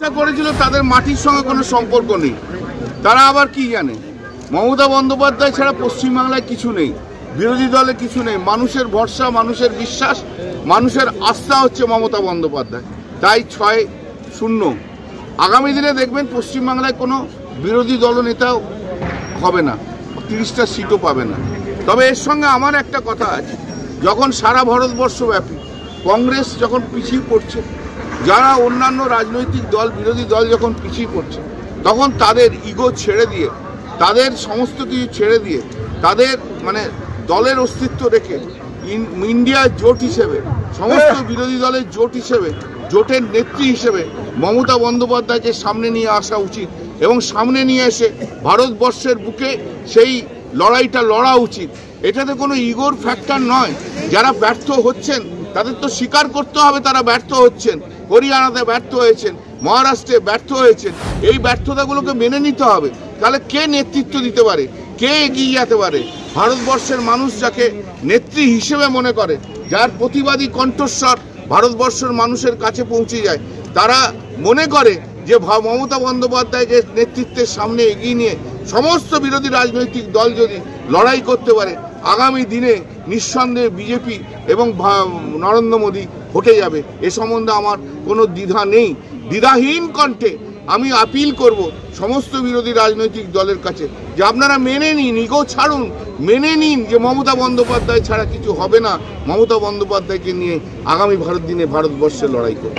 করেছিল তাদের মাটির সঙ্গে কোনো সম্পর্ক নেই। তারা আবার কি জানে মমতা বন্দ্যোপাধ্যায় ছাড়া পশ্চিমবাংলায় কিছু নেই, বিরোধী দলে কিছু নেই। মানুষের ভরসা, মানুষের বিশ্বাস, মানুষের আস্থা হচ্ছে মমতা বন্দ্যোপাধ্যায়। তাই 6-0 আগামী দিনে দেখবেন পশ্চিমবাংলায় কোনো বিরোধী দলনেতাও হবে না, 30টা সিটও পাবে না। তবে এর সঙ্গে আমার একটা কথা আছে, যখন সারা ভারতবর্ষব্যাপী কংগ্রেস যখন পিছিয়ে পড়ছে, যারা অন্যান্য রাজনৈতিক দল, বিরোধী দল যখন পিছিয়ে পড়ছে, তখন তাদের ইগো ছেড়ে দিয়ে, তাদের সমস্ত কিছু ছেড়ে দিয়ে, তাদের দলের অস্তিত্ব রেখে ইন্ডিয়া জোট হিসেবে, সমস্ত বিরোধী দলের জোট হিসেবে, জোটের নেত্রী হিসেবে মমতা বন্দ্যোপাধ্যায়কে সামনে নিয়ে আসা উচিত এবং সামনে নিয়ে এসে ভারতবর্ষের বুকে সেই লড়াইটা লড়া উচিত। এটাতে কোনো ইগোর ফ্যাক্টর নয়। যারা ব্যর্থ হচ্ছেন তাদের তো স্বীকার করতে হবে তারা ব্যর্থ হচ্ছেন। হরিয়ানাতে ব্যর্থ হয়েছেন, মহারাষ্ট্রে ব্যর্থ হয়েছেন। এই ব্যর্থতাগুলোকে মেনে নিতে হবে। তাহলে কে নেতৃত্ব দিতে পারে, কে এগিয়ে যেতে পারে? ভারতবর্ষের মানুষ যাকে নেত্রী হিসেবে মনে করে, যার প্রতিবাদী কণ্ঠস্বর ভারতবর্ষের মানুষের কাছে পৌঁছে যায়, তারা মনে করে যে মমতা বন্দ্যোপাধ্যায়কে নেতৃত্বের সামনে এগিয়ে নিয়ে সমস্ত বিরোধী রাজনৈতিক দল যদি লড়াই করতে পারে, আগামী দিনে নিঃসন্দেহে বিজেপি এবং নরেন্দ্র মোদী হটে যাবে। এ সম্বন্ধে আমার কোনো দ্বিধা নেই। দ্বিধাহীন কণ্ঠে আমি আপিল করব সমস্ত বিরোধী রাজনৈতিক দলের কাছে যে আপনারা মেনে নিন, ইগো ছাড়ুন, মেনে নিন যে মমতা বন্দ্যোপাধ্যায় ছাড়া কিছু হবে না। মমতা বন্দ্যোপাধ্যায়কে নিয়ে আগামী দিনে ভারতবর্ষে লড়াই করুন।